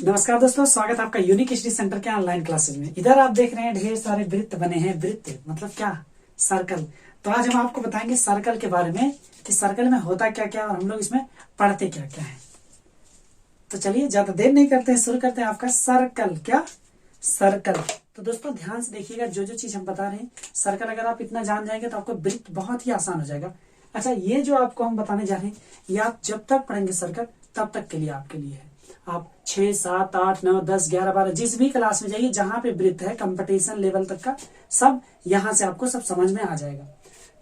नमस्कार दोस्तों, स्वागत है आपका यूनिक स्टडी सेंटर के ऑनलाइन क्लासेस में। इधर आप देख रहे हैं ढेर सारे वृत्त बने हैं। वृत्त मतलब क्या? सर्कल। तो आज हम आपको बताएंगे सर्कल के बारे में कि सर्कल में होता क्या क्या और हम लोग इसमें पढ़ते क्या क्या है। तो चलिए ज्यादा देर नहीं करते हैं, शुरू करते हैं आपका सर्कल। क्या? सर्कल। तो दोस्तों ध्यान से देखिएगा, जो जो चीज हम बता रहे हैं सर्कल अगर आप इतना जान जाएंगे तो आपको वृत्त बहुत ही आसान हो जाएगा। अच्छा, ये जो आपको हम बताने जा रहे हैं ये आप जब तक पढ़ेंगे सर्कल तब तक के लिए आपके लिए है। आप 6, 7, 8, 9, 10, 11, 12 जिस भी क्लास में जाइए जहां पे वृत्त है कंपटीशन लेवल तक का सब यहां से आपको सब समझ में आ जाएगा।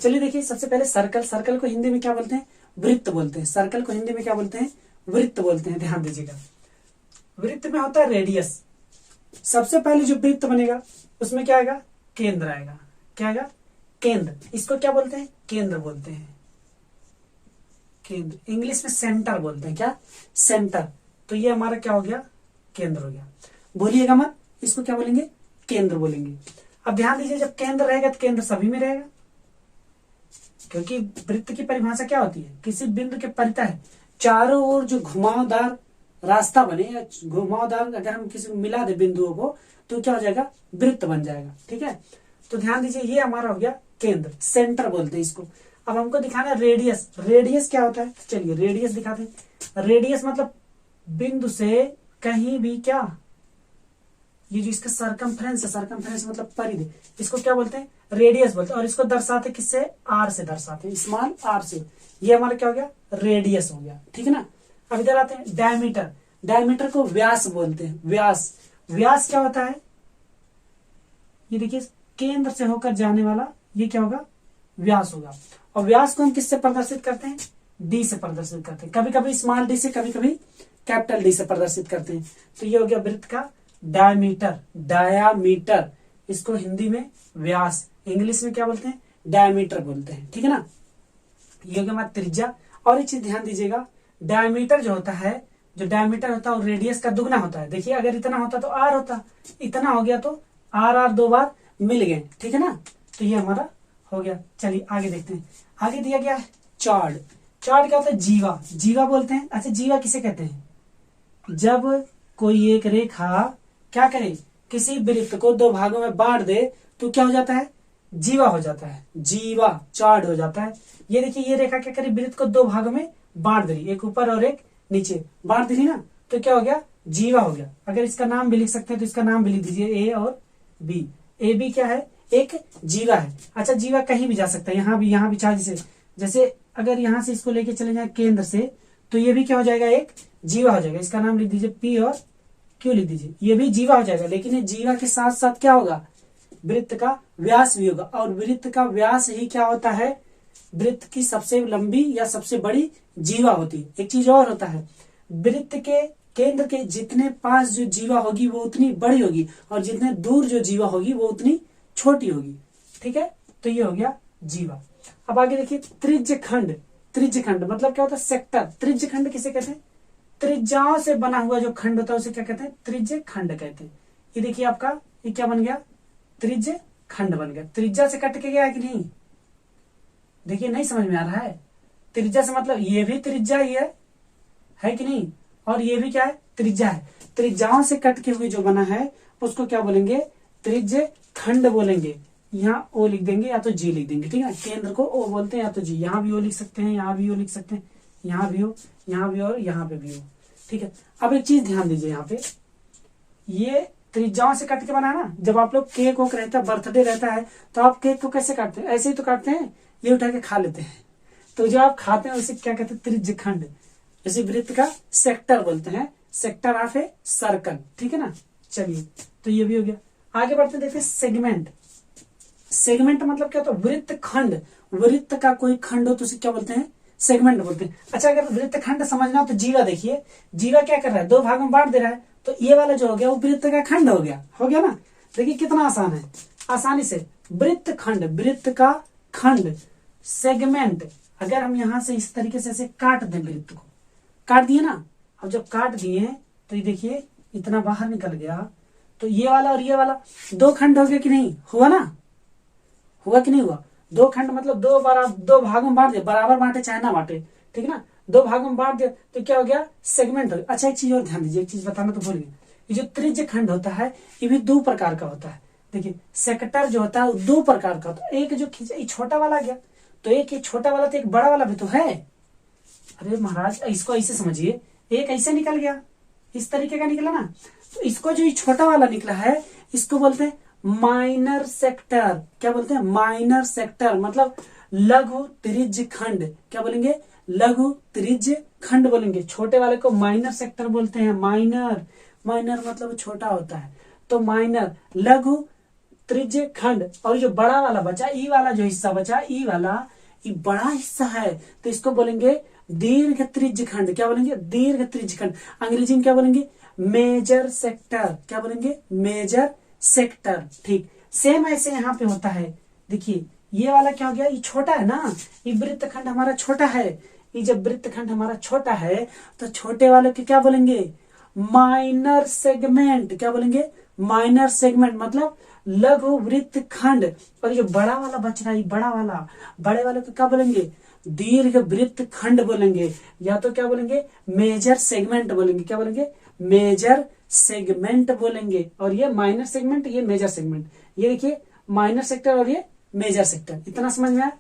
चलिए देखिए, सबसे पहले सर्कल। सर्कल को हिंदी में क्या बोलते हैं? वृत्त बोलते हैं। सर्कल को हिंदी में क्या बोलते हैं? वृत्त बोलते हैं। ध्यान दीजिएगा, वृत्त में होता है रेडियस। सबसे पहले जो वृत्त बनेगा उसमें क्या आएगा? केंद्र आएगा। क्या आएगा? केंद्र। इसको क्या बोलते हैं? केंद्र बोलते हैं। केंद्र इंग्लिश में सेंटर बोलते हैं। क्या? सेंटर। तो ये हमारा क्या हो गया? केंद्र हो गया। बोलिएगा मत, इसको क्या बोलेंगे? केंद्र बोलेंगे। अब ध्यान दीजिए, जब केंद्र रहेगा तो केंद्र सभी में रहेगा, क्योंकि वृत्त की परिभाषा क्या होती है? किसी बिंदु के परितः चारों ओर जो घुमावदार रास्ता बने या घुमावदार अगर हम किसी मिला दे बिंदुओं को तो क्या हो जाएगा? वृत्त बन जाएगा। ठीक है, तो ध्यान दीजिए ये हमारा हो गया केंद्र, सेंटर बोलते हैं इसको। अब हमको दिखाना है रेडियस। रेडियस क्या होता है? चलिए रेडियस दिखाते हैं। रेडियस मतलब बिंदु से कहीं भी क्या, ये जो इसका सरकमफ्रेंस है, सरकमफ्रेंस मतलब परिधि, इसको क्या बोलते हैं? रेडियस बोलते हैं। और इसको दर्शाते किससे? आर से दर्शाते हैं, स्मॉल आर से। ये हमारा क्या हो गया? रेडियस हो गया। ठीक है ना। अब इधर आते हैं डायमीटर। डायमीटर को व्यास बोलते हैं। व्यास। व्यास क्या होता है? ये देखिए, केंद्र से होकर जाने वाला ये क्या होगा? व्यास होगा। और व्यास को हम किससे प्रदर्शित करते हैं? डी से प्रदर्शित करते हैं। कभी कभी स्मॉल डी से, कभी कभी कैपिटल डी से प्रदर्शित करते हैं। तो ये हो गया वृत्त का डायमीटर। डायामीटर, इसको हिंदी में व्यास, इंग्लिश में क्या बोलते हैं? डायमीटर बोलते हैं। ठीक है ना। ये हो गया हमारा त्रिज्या। और एक चीज ध्यान दीजिएगा, डायमीटर जो होता है, जो डायमीटर होता है वो रेडियस का दुगना होता है। देखिए, अगर इतना होता तो आर होता, इतना हो गया तो आर आर दो बार मिल गए। ठीक है ना। तो ये हमारा हो गया। चलिए आगे देखते हैं। आगे दिया गया है चॉर्ड। चॉर्ड क्या होता है? जीवा। जीवा बोलते हैं। अच्छा, जीवा किसे कहते हैं? जब कोई एक रेखा क्या करे, किसी वृत्त को दो भागों में बांट दे तो क्या हो जाता है? जीवा हो जाता है। जीवा, चॉर्ड हो जाता है। ये देखिए, ये रेखा क्या करी? वृत्त को दो भागों में बांट दी, एक ऊपर और एक नीचे बांट दी ना, तो क्या हो गया? जीवा हो गया। अगर इसका नाम भी लिख सकते हैं तो इसका नाम भी लिख दीजिए, ए और बी। ए बी क्या है? एक जीवा है। अच्छा, जीवा कहीं भी जा सकता है, यहाँ भी चाहे जैसे अगर यहाँ से इसको लेके चले जाए केंद्र से तो ये भी क्या हो जाएगा? एक जीवा हो जाएगा। इसका नाम लिख दीजिए पी और क्यू लिख दीजिए, ये भी जीवा हो जाएगा। लेकिन ये जीवा के साथ साथ क्या होगा? वृत्त का व्यास भी होगा। और वृत्त का व्यास ही क्या होता है? वृत्त की सबसे लंबी या सबसे बड़ी जीवा होती है। एक चीज और होता है, वृत्त के केंद्र के जितने पास जो जीवा होगी वो उतनी बड़ी होगी और जितने दूर जो जीवा होगी वो उतनी छोटी होगी। ठीक है, तो ये हो गया जीवा। अब आगे देखिए त्रिज्यखंड। त्रिज्यखंड मतलब क्या होता है? सेक्टर। त्रिज्यखंड किसे कहते हैं? त्रिज्याओं से बना हुआ जो खंड होता है उसे क्या कहते हैं? त्रिज्यखंड कहते हैं। ये देखिए आपका ये क्या बन गया? त्रिज्यखंड बन गया। त्रिज्या से कट के गया कि नहीं? देखिए, नहीं समझ में आ रहा है? त्रिज्या से मतलब ये भी त्रिज्या ही है कि नहीं? और ये भी क्या है? त्रिज्या है। त्रिज्याओं से कट के हुए जो बना है उसको क्या बोलेंगे? त्रिज्यखंड बोलेंगे। यहाँ ओ लिख देंगे या तो जी लिख देंगे। ठीक है, केंद्र को ओ बोलते हैं या तो जी। यहाँ भी ओ लिख सकते हैं, यहाँ भी ओ लिख सकते हैं, यहाँ भी हो, यहाँ भी और यहाँ पे भी हो। ठीक है। अब एक चीज ध्यान दीजिए, यहाँ पे ये त्रिज्याओं से कट के बना है ना। जब आप लोग केक वोक रहता है, बर्थडे रहता है, तो आप केक को कैसे काटते हैं? ऐसे ही तो काटते हैं, ये उठा के खा लेते हैं। तो जो आप खाते हैं उसे क्या कहते हैं? त्रिज्यखंड। जैसे वृत्त का सेक्टर बोलते हैं, सेक्टर ऑफ ए सर्कल। ठीक है ना। चलिए, तो ये भी हो गया। आगे बढ़ते देखते हैं सेगमेंट। सेगमेंट मतलब क्या होता है? वृत्त खंड। वृत्त का कोई खंड हो तो उसे क्या बोलते हैं? सेगमेंट बोलते हैं। अच्छा, अगर वृत्त खंड समझना हो तो जीवा देखिए, जीवा क्या कर रहा है? दो भागों में बांट दे रहा है। तो ये वाला जो हो गया वो वृत्त का खंड हो गया। हो गया ना। देखिए कितना आसान है, आसानी से। वृत्त खंड, वृत्त का खंड। सेगमेंट, अगर हम यहां से इस तरीके से ऐसे काट दें, वृत्त को काट दिए ना। अब जब काट दिए तो ये देखिए इतना बाहर निकल गया, तो ये वाला और ये वाला दो खंड हो गया कि नहीं? हुआ ना? हुआ कि नहीं हुआ? दो खंड मतलब दो भागों में बांट दे, बराबर बांटे चाहे ना बांटे। ठीक है ना। दो भागों में बांट दिया तो क्या हो गया, सेगमेंट हो गया। अच्छा एक चीज और ध्यान दीजिए, एक चीज बताना तो भूल गया, ये जो त्रिज्य खंड होता है ये भी दो प्रकार का होता है। देखिए सेक्टर जो होता है वो दो प्रकार का होता है, एक जो खींचा छोटा वाला गया, तो एक ये छोटा वाला तो एक बड़ा वाला भी तो है। अरे महाराज इसको ऐसे समझिए, एक ऐसे निकल गया, इस तरीके का निकला ना, तो इसको जो ये छोटा वाला निकला है इसको बोलते हैं माइनर सेक्टर। क्या बोलते हैं, माइनर सेक्टर, मतलब लघु त्रिज्य खंड। क्या बोलेंगे, लघु त्रिज्य खंड बोलेंगे। छोटे वाले को माइनर सेक्टर बोलते हैं। माइनर, माइनर मतलब छोटा होता है, तो माइनर लघु त्रिज्य खंड। और जो बड़ा वाला बचा, ई वाला जो हिस्सा बचा, ई वाला ये बड़ा हिस्सा है, तो इसको बोलेंगे दीर्घ त्रिज्य खंड। क्या बोलेंगे, दीर्घ त्रिज्य खंड। अंग्रेजी में क्या बोलेंगे, मेजर सेक्टर। क्या बोलेंगे, मेजर सेक्टर। ठीक सेम ऐसे यहाँ पे होता है। देखिए ये वाला क्या हो गया, ये छोटा है ना, ये वृत्त खंड हमारा छोटा है। ये जब वृत्त खंड हमारा छोटा है तो छोटे वाले के क्या बोलेंगे, माइनर सेगमेंट। क्या बोलेंगे, माइनर सेगमेंट, मतलब लघु वृत्त खंड। और ये बड़ा वाला बच रहा है, बड़ा वाला, बड़े वाले को क्या बोलेंगे, दीर्घ वृत्त खंड बोलेंगे, या तो क्या बोलेंगे, मेजर सेगमेंट बोलेंगे। क्या बोलेंगे, मेजर सेगमेंट बोलेंगे। और ये माइनर सेगमेंट, ये मेजर सेगमेंट। ये देखिए माइनर सेक्टर और ये मेजर सेक्टर। इतना समझ में आया।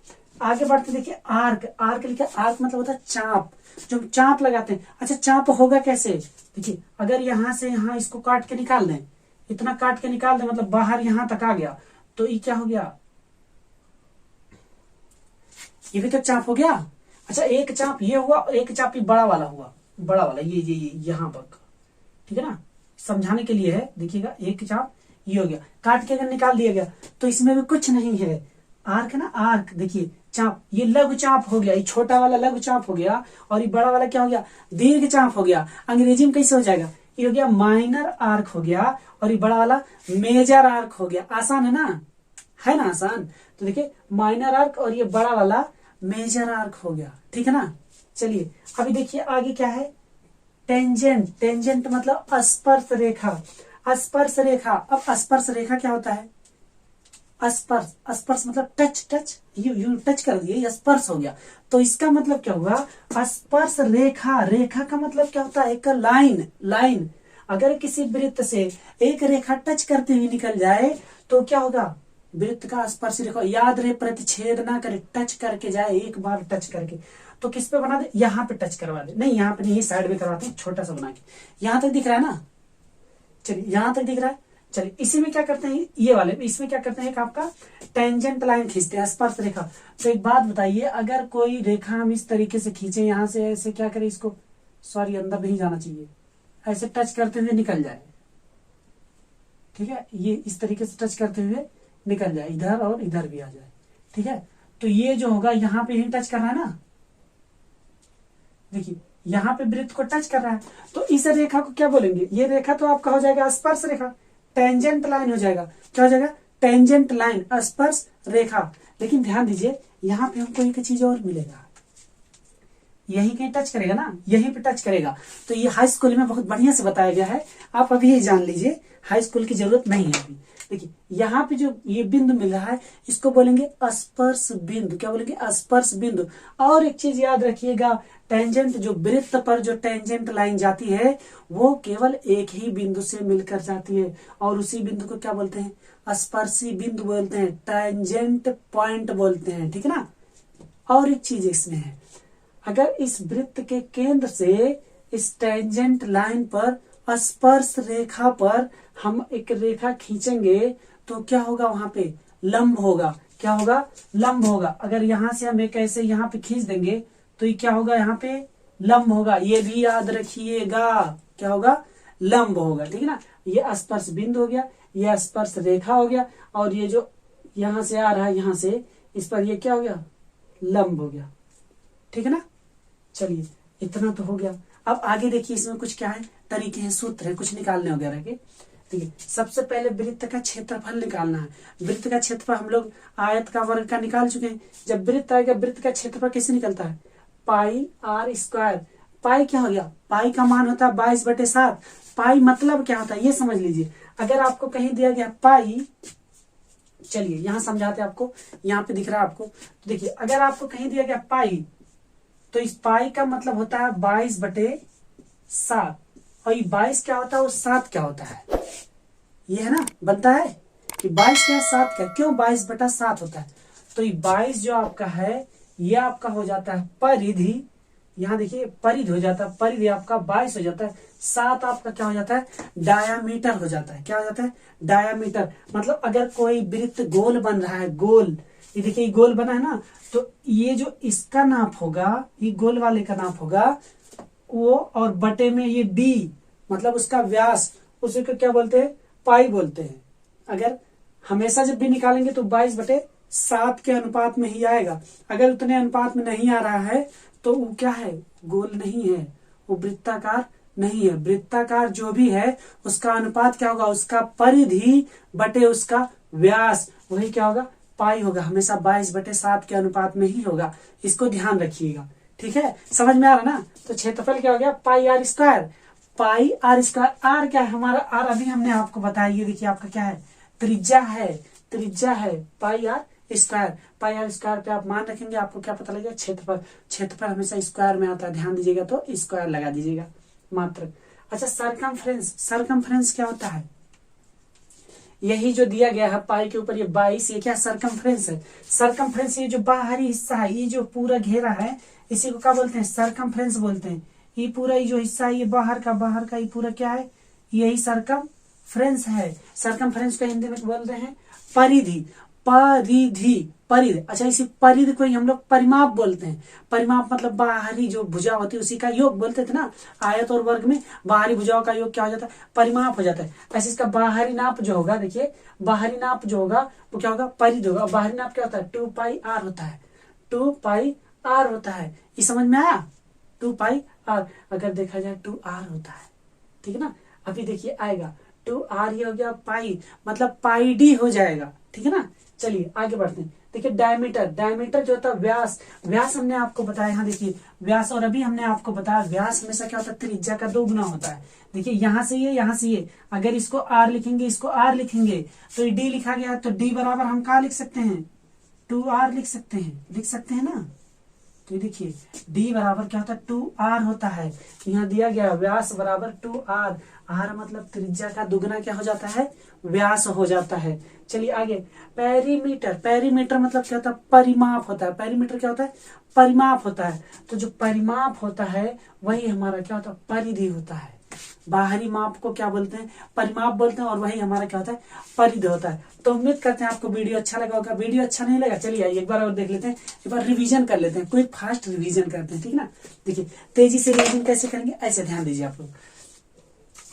आगे बढ़ते देखिए आर्क। आर्क लिखा, आर्क मतलब होता है चाप, जो चाप लगाते हैं। अच्छा चाप होगा कैसे, देखिए अगर यहां से यहां इसको काट के निकाल दें, इतना काट के निकाल दें, मतलब बाहर यहां तक आ गया, तो ये क्या हो गया, ये भी तो चाप हो गया। अच्छा एक चाप ये हुआ, एक चाप ये बड़ा वाला हुआ, बड़ा वाला ये यहाँ पर, ठीक है ना, समझाने के लिए है। देखिएगा एक चाप ये हो गया, काट के अगर निकाल दिया गया तो इसमें भी कुछ नहीं है। आर्क ना, आर्क देखिए चाप, ये लघु चाप हो गया, ये छोटा वाला लघु चाप हो गया, और ये बड़ा वाला क्या हो गया, दीर्घ चाप हो गया। अंग्रेजी में कैसे हो जाएगा, ये हो गया माइनर आर्क हो गया, और ये बड़ा वाला मेजर आर्क हो गया। आसान है ना आसान। तो देखिए माइनर आर्क और ये बड़ा वाला मेजर आर्क हो गया, ठीक है ना। चलिए अभी देखिए आगे क्या है, टेंजेंट। टेंजेंट मतलब स्पर्श रेखा, स्पर्श रेखा। अब स्पर्श रेखा क्या होता है, स्पर्श, स्पर्श मतलब टच, टच, यू टच कर दिए, ये स्पर्श हो गया। तो इसका मतलब क्या हुआ, स्पर्श रेखा। रेखा का मतलब क्या होता है, एक लाइन, लाइन। अगर किसी वृत्त से एक रेखा टच करते हुए निकल जाए तो क्या होगा, वृत्त का स्पर्श रेखा। याद रहे प्रतिच्छेद ना करे, टच करके जाए, एक बार टच करके। तो किस पे बना दे, यहाँ पे टच करवा दे, नहीं यहाँ पे नहीं, साइड में करवाते हैं, छोटा सा बना के। यहाँ तक दिख रहा है ना, चलिए यहाँ तक दिख रहा है। चलिए इसी में क्या करते हैं, ये वाले इसमें क्या करते हैं, एक आपका टेंजेंट लाइन खींचते हैं, स्पर्श रेखा। तो एक बात बताइए, अगर कोई रेखा हम इस तरीके से खींचे, यहाँ से ऐसे क्या करें इसको, सॉरी अंदर नहीं जाना चाहिए, ऐसे टच करते हुए निकल जाए, ठीक है, ये इस तरीके से टच करते हुए निकल जाए, इधर और इधर भी आ जाए, ठीक है। तो ये जो होगा यहाँ पे ही टच कर रहा है ना, देखिए यहाँ पे वृत्त को टच कर रहा है, तो इस रेखा को क्या बोलेंगे, ये रेखा तो आपका हो जाएगा स्पर्श रेखा, टेंजेंट लाइन हो जाएगा। क्या हो जाएगा, टेंजेंट लाइन, स्पर्श रेखा। लेकिन ध्यान दीजिए यहाँ पे हमको एक चीज और मिलेगा, यही कहीं टच करेगा ना, यहीं पे टच करेगा। तो ये हाई स्कूल में बहुत बढ़िया से बताया गया है, आप अभी ये जान लीजिए, हाई स्कूल की जरूरत नहीं है अभी। देखिए यहाँ पे जो ये बिंदु मिल रहा है इसको बोलेंगे स्पर्श बिंदु। क्या बोलेंगे, स्पर्श बिंदु। और एक चीज याद रखिएगा, टेंजेंट जो वृत्त पर जो टेंजेंट लाइन जाती है वो केवल एक ही बिंदु से मिलकर जाती है, और उसी बिंदु को क्या बोलते हैं, स्पर्शी बिंदु बोलते हैं, टेंजेंट पॉइंट बोलते हैं, ठीक है ना। और एक चीज इसमें है, अगर इस वृत्त के केंद्र से इस टेंजेंट लाइन पर स्पर्श रेखा पर हम एक रेखा खींचेंगे तो क्या होगा, वहां पे लंब होगा। क्या होगा, लंब होगा। अगर यहां से हम एक ऐसे यहाँ पे खींच देंगे तो ये क्या होगा, यहाँ पे लंब होगा। ये भी याद रखिएगा, क्या होगा, लंब होगा, ठीक है ना। ये स्पर्श बिंदु हो गया, ये स्पर्श रेखा हो गया, और ये जो यहां से आ रहा है यहाँ से इस पर ये क्या हो गया, लंब हो गया, ठीक है ना। चलिए इतना तो हो गया। अब आगे देखिए इसमें कुछ क्या है, तरीके हैं, सूत्र है कुछ निकालने वगैरह के। देखिए सबसे पहले वृत्त का क्षेत्रफल निकालना है। वृत्त का क्षेत्रफल हम लोग आयत का वर्ग का निकाल चुके हैं। जब वृत्त आएगा, वृत्त का क्षेत्रफल कैसे निकलता है, पाई आर स्क्वायर। पाई क्या हो गया, पाई का मान होता है 22/7। पाई मतलब क्या होता है ये समझ लीजिए। अगर आपको कहीं दिया गया पाई, चलिए यहां समझाते आपको, यहाँ पे दिख रहा है आपको। तो देखिए अगर आपको कहीं दिया गया पाई, तो इस पाई का मतलब होता है 22/7, और ये 22 क्या होता है और 7 क्या होता है, ये है ना, बनता है कि 22 क्या 7 क्या, क्यों 22/7 होता है। तो ये 22 जो आपका है ये आपका हो जाता है परिधि, यहाँ देखिए परिधि हो जाता है, परिधि आपका 22 हो जाता है, 7 आपका क्या हो जाता है, डायामीटर हो जाता है। क्या हो जाता है, डायामीटर। मतलब अगर कोई वृत्त गोल बन रहा है, गोल, ये देखिए गोल बना है ना, तो ये जो इसका नाप होगा, ये गोल वाले का नाप होगा वो, और बटे में ये डी मतलब उसका व्यास, उसी को क्या बोलते हैं, पाई बोलते हैं। अगर हमेशा जब भी निकालेंगे तो 22/7 के अनुपात में ही आएगा। अगर उतने अनुपात में नहीं आ रहा है तो वो क्या है, गोल नहीं है, वो वृत्ताकार नहीं है। वृत्ताकार जो भी है उसका अनुपात क्या होगा, उसका परिधि बटे उसका व्यास, वही क्या होगा, पाई होगा। हमेशा 22/7 के अनुपात में ही होगा, इसको ध्यान रखिएगा। ठीक है, समझ में आ रहा ना। तो क्षेत्रफल क्या हो गया, pi r square. Pi r square, r क्या है हमारा, आर अभी हमने आपको बताया, ये देखिए आपका क्या है, त्रिज्या है, त्रिज्या है pi r square. Pi r square पे आप मान रखेंगे, आपको क्या पता लगेगा, क्षेत्रफल। क्षेत्रफल हमेशा स्क्वायर में आता है, ध्यान दीजिएगा, तो स्क्वायर लगा दीजिएगा मात्र। अच्छा, सरकमफ्रेंस, सरकमफ्रेंस क्या होता है, यही जो दिया गया है पाई के ऊपर ये 22, ये क्या सरकमफ्रेंस है। सरकमफ्रेंस ये जो बाहरी हिस्सा है, ये जो पूरा घेरा है, इसी को क्या बोलते हैं, सरकमफ्रेंस बोलते हैं। ये पूरा ये जो हिस्सा है, ये बाहर का ये पूरा क्या है, यही सरकमफ्रेंस है। सरकमफ्रेंस को हिंदी में बोलते हैं परिधि, परिधि, परिधि। अच्छा, इसी परिधि को ही हम लोग परिमाप बोलते हैं। परिमाप मतलब बाहरी जो भुजा होती है उसी का योग बोलते थे ना, आयत और वर्ग में बाहरी भुजाओं का योग क्या हो जाता है, परिमाप हो जाता है। ऐसे इसका बाहरी नाप जो होगा, देखिए बाहरी नाप जो होगा वो क्या होगा, परिधि होगा। बाहरी नाप क्या होता है, 2πr होता है, 2πr होता है। ये समझ में आया, 2πr। अगर देखा जाए 2r होता है, ठीक है ना। अभी देखिए आएगा 2r, ये हो गया पाई, मतलब पाई डी हो जाएगा, ठीक है ना। चलिए आगे बढ़ते हैं। देखिए डायमीटर, डायमीटर जो होता है व्यास, व्यास हमने आपको बताया, यहाँ देखिए व्यास, और अभी हमने आपको बताया व्यास हमेशा क्या होता है, त्रिज्या का 2 गुना होता है। देखिए यहाँ से ये, यहाँ से ये, अगर इसको आर लिखेंगे, इसको आर लिखेंगे, तो ये डी लिखा गया, तो डी बराबर हम क्या लिख सकते हैं, 2r लिख सकते हैं, लिख सकते हैं ना। तो देखिए d बराबर क्या होता है, 2r होता है। यहाँ दिया गया व्यास बराबर 2r, r मतलब त्रिज्या का दुगना क्या हो जाता है, व्यास हो जाता है। चलिए आगे, पेरीमीटर, पेरीमीटर मतलब क्या होता है, परिमाप होता है। पेरीमीटर क्या होता है, परिमाप होता है। तो जो परिमाप होता है वही हमारा क्या होता है, परिधि होता है। बाहरी माप को क्या बोलते हैं, परिमाप बोलते हैं, और वही हमारा क्या होता है, परिधि होता है। तो उम्मीद करते हैं आपको वीडियो अच्छा लगा होगा। वीडियो अच्छा नहीं लगा, चलिए आइए एक बार और देख लेते हैं, एक बार रिवीजन कर लेते हैं, कोई फास्ट रिवीजन करते हैं, ठीक है ना। देखिए तेजी से रिवीजन कैसे करेंगे, ऐसे ध्यान दीजिए आप लोग।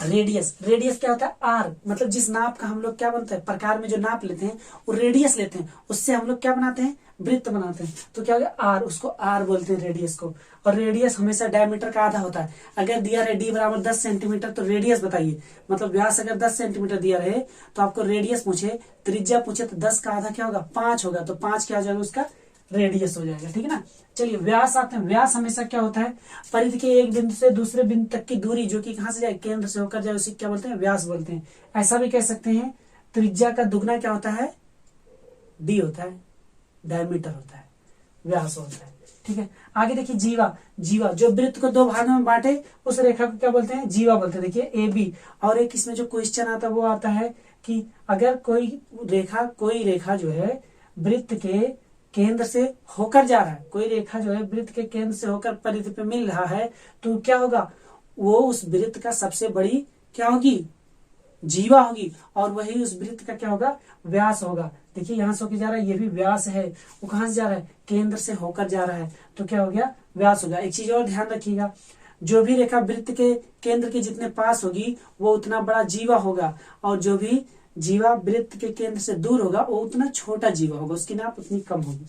रेडियस, रेडियस क्या होता है, आर, मतलब जिस नाप का हम लोग क्या बनता है, प्रकार में जो नाप लेते हैं वो रेडियस लेते हैं, उससे हम लोग क्या बनाते हैं, वृत्त बनाते हैं। तो क्या हो गया आर, उसको आर बोलते हैं रेडियस को। और रेडियस हमेशा डायमीटर का आधा होता है। अगर दिया रहे डी बराबर 10 सेंटीमीटर, तो रेडियस बताइए, मतलब व्यास अगर 10 सेंटीमीटर दिया रहे तो आपको रेडियस पूछे, त्रिज्या पूछे, तो 10 का आधा क्या होगा, 5 होगा, तो 5 क्या हो जाएगा, उसका रेडियस हो जाएगा, ठीक है ना। चलिए व्यास आते हैं। व्यास हमेशा क्या होता है, परिधि के एक बिंदु से दूसरे बिंदु तक की दूरी, जो कि कहां से जाए, केंद्र से होकर जाए, उसे क्या बोलते हैं, व्यास बोलते हैं। ऐसा भी कह सकते हैं त्रिज्या का दुगना क्या होता है, डी होता है, डायमीटर होता है, व्यास होता है, ठीक है। आगे देखिए जीवा, जीवा जो वृत्त को 2 भागों में बांटे उस रेखा को क्या बोलते हैं, जीवा बोलते हैं। देखिए ए बी, और एक इसमें जो क्वेश्चन आता है वो आता है कि अगर कोई रेखा जो है वृत्त के केंद्र से होकर जा रहा है, कोई रेखा जो है वृत्त के केंद्र से होकर परिधि पे मिल रहा है, तो क्या होगा, वो उस वृत्त का सबसे बड़ी क्या होगी, जीवा होगी, और वही उस वृत्त का क्या होगा, व्यास होगा। देखिए यहाँ से होकर जा रहा है, ये भी व्यास है, वो कहां से जा रहा है, केंद्र से होकर जा रहा है, तो क्या हो गया, व्यास होगा। एक चीज और ध्यान रखिएगा, जो भी रेखा वृत्त के केंद्र के जितने पास होगी वो उतना बड़ा जीवा होगा, और जो भी जीवा वृत्त के केंद्र से दूर होगा वो उतना छोटा जीवा होगा, उसकी नाप उतनी कम होगी।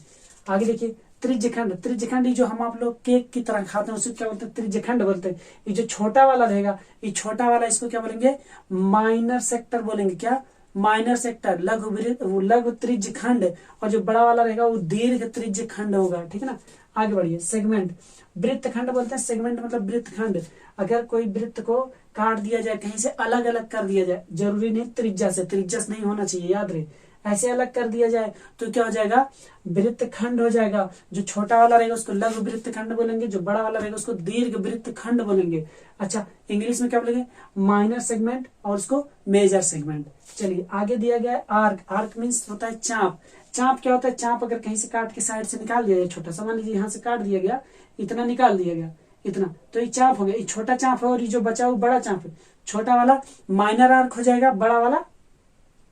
आगे देखिए त्रिज्यखंड, त्रिज्यखंड जो हम आप लोग केक की तरह खाते हैं उसे क्या बोलते हैं, त्रिज्यखंड बोलते हैं। ये जो छोटा वाला रहेगा, ये छोटा वाला, इसको क्या बोलेंगे, माइनर सेक्टर बोलेंगे। क्या, माइनर सेक्टर, लघु त्रिज्यखंड। और जो बड़ा वाला रहेगा वो दीर्घ त्रिज्यखंड होगा, ठीक है ना। आगे बढ़िए, सेगमेंट, वृत्तखंड बोलते हैं, सेगमेंट मतलब वृत्तखंड। अगर कोई वृत्त को काट दिया जाए, कहीं से अलग अलग कर दिया जाए, जरूरी नहीं त्रिज्या से, त्रिज्या से नहीं होना चाहिए, याद रहे, ऐसे अलग कर दिया जाए तो क्या हो जाएगा, वृत्तखंड हो जाएगा। जो छोटा वाला रहेगा उसको लघु वृत्तखंड बोलेंगे, जो बड़ा वाला रहेगा उसको दीर्घ वृत्तखंड बोलेंगे। अच्छा, इंग्लिश में क्या बोलेंगे, माइनर सेगमेंट और उसको मेजर सेगमेंट। चलिए आगे दिया गया है आर्क। आर्क मीन्स होता है चाप। चाप क्या होता है, चाप अगर कहीं से काट के साइड से निकाल दिया जाए, छोटा सा मान लीजिए यहाँ से काट दिया गया, इतना निकाल दिया गया, इतना, तो ये चाप हो गया। ये छोटा चाप है और ये जो बचा वो बड़ा चाप है। छोटा वाला माइनर आर्क हो जाएगा, बड़ा वाला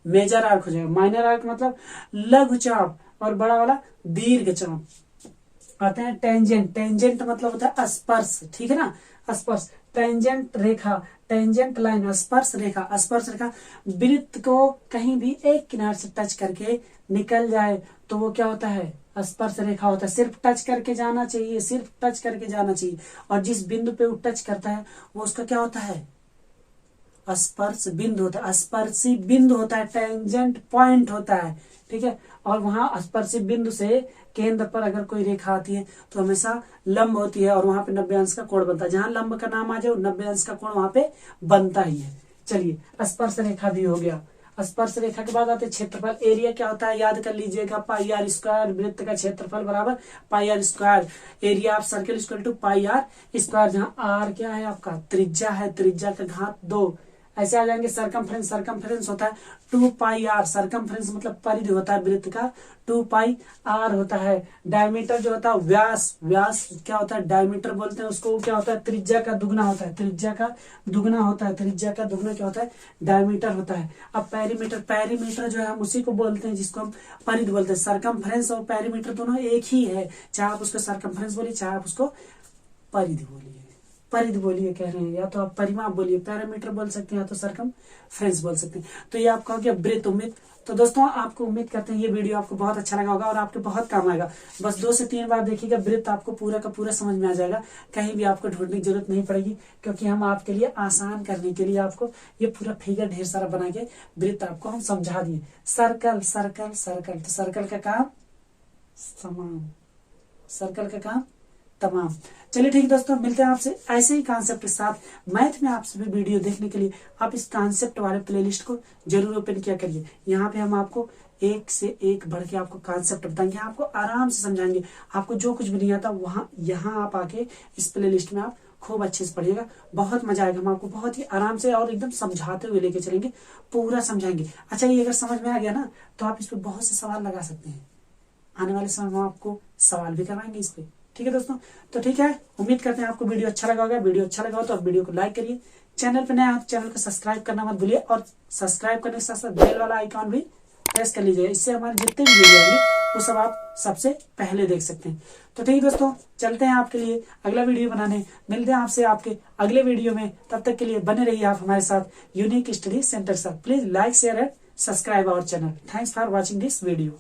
मेजर आर्क हो जाएगा। माइनर आर्क मतलब लघु चाप और बड़ा वाला दीर्घ चाप। आते हैं टेंजेंट। टेंजेंट मतलब होता है स्पर्श, ठीक है ना, स्पर्श। टेंजेंट रेखा, टेंजेंट लाइन, स्पर्श रेखा। स्पर्श रेखा वृत्त को कहीं भी एक किनारे से टच करके निकल जाए तो वो क्या होता है, स्पर्श रेखा होता है। सिर्फ टच करके जाना चाहिए, सिर्फ टच करके जाना चाहिए, और जिस बिंदु पे वो टच करता है वो उसका क्या होता है, स्पर्श बिंदु होता है। स्पर्शी बिंदु होता है, टेंजेंट पॉइंट होता है, ठीक है। और वहां स्पर्शी बिंदु से केंद्र पर अगर कोई रेखा आती है तो हमेशा लंब होती है और वहां पे 90 अंश का कोण बनता है। जहां लंब का नाम आ जाए 90 अंश का कोण वहां पे बनता ही है। चलिए स्पर्श रेखा भी हो गया। स्पर्श रेखा के बाद आते हैं क्षेत्रफल। एरिया क्या होता है, याद कर लीजिएगा, पाई आर स्क्वायर। वृत्त का क्षेत्रफल बराबर pi r square. Area of circle equal to pi r square, जहाँ आर क्या है आपका त्रिज्या है, त्रिज्या का घात 2। ऐसे आ जाएंगे सरकमफ्रेंस। सरकमफ्रेंस होता है 2 पाई आर। सरकमफ्रेंस मतलब परिधि होता है वृत्त का, 2 पाई आर होता है। डायमीटर जो होता है व्यास, व्यास क्या होता है, डायमीटर बोलते हैं उसको, क्या होता है, त्रिज्या का दुगना होता है, त्रिज्या का दुगना होता है। त्रिज्या का दुगना क्या होता है, डायमीटर होता है। अब पेरीमीटर, पेरीमीटर जो है हम उसी को बोलते हैं जिसको हम परिधि बोलते हैं। सरकमफ्रेंस और पेरीमीटर दोनों एक ही है, चाहे आप उसको सरकमफ्रेंस बोलिए चाहे आप उसको परिधि बोलिए। परिधि बोलिए कह रहे हैं, या तो आप परिमाप बोलिए, पैरामीटर बोल सकते हैं, या तो सरकमफ्रेंस बोल सकते हैं। तो ये आपका हो गया वृत्त। उम्मीद तो दोस्तों आपको उम्मीद करते हैं ये वीडियो आपको बहुत अच्छा लगा होगा और आपके बहुत काम आएगा। बस 2 से 3 बार देखिएगा, वृत्त आपको पूरा का पूरा समझ में आ जाएगा। कहीं भी आपको ढूंढने की जरूरत नहीं पड़ेगी, क्योंकि हम आपके लिए आसान करने के लिए आपको ये पूरा फिगर ढेर सारा बना के वृत्त आपको हम समझा दिए। सर्कल सर्कल सर्कल, तो सर्कल का काम समान, सर्कल का काम तमाम। चलिए ठीक दोस्तों, मिलते हैं आपसे ऐसे ही कॉन्सेप्ट के साथ। मैथ में आप सभी वीडियो देखने के लिए आप इस कॉन्सेप्ट वाले प्लेलिस्ट को जरूर ओपन किया करिए। यहाँ पे हम आपको एक से एक बढ़ के आपको कॉन्सेप्ट बताएंगे, आपको आराम से समझाएंगे। आपको जो कुछ भी नहीं आता वहां यहाँ आप आके इस प्लेलिस्ट में आप खूब अच्छे से पढ़िएगा, बहुत मजा आएगा। हम आपको बहुत ही आराम से और एकदम समझाते हुए लेके चलेंगे, पूरा समझाएंगे। अच्छा, ये अगर समझ में आ गया ना तो आप इस पे बहुत से सवाल लगा सकते हैं। आने वाले समय में आपको सवाल भी करवाएंगे इस पे, ठीक है दोस्तों। तो ठीक है, उम्मीद करते हैं आपको वीडियो अच्छा लगा होगा। वीडियो अच्छा लगा हो तो आप वीडियो को लाइक करिए, चैनल पे नया हो तो चैनल को सब्सक्राइब करना मत भूलिए, और सब्सक्राइब करने के साथ साथ बेल वाला आइकॉन भी प्रेस कर लीजिए। इससे हमारे जितने भी वीडियो आएंगे वो सब आप सबसे पहले देख सकते हैं। तो ठीक है दोस्तों, चलते हैं आपके लिए अगला वीडियो बनाने। मिलते हैं आपसे आपके अगले वीडियो में, तब तक के लिए बने रहिए आप हमारे साथ यूनिक स्टडी सेंटर साथ। Please like share and subscribe our channel. Thanks for watching this video.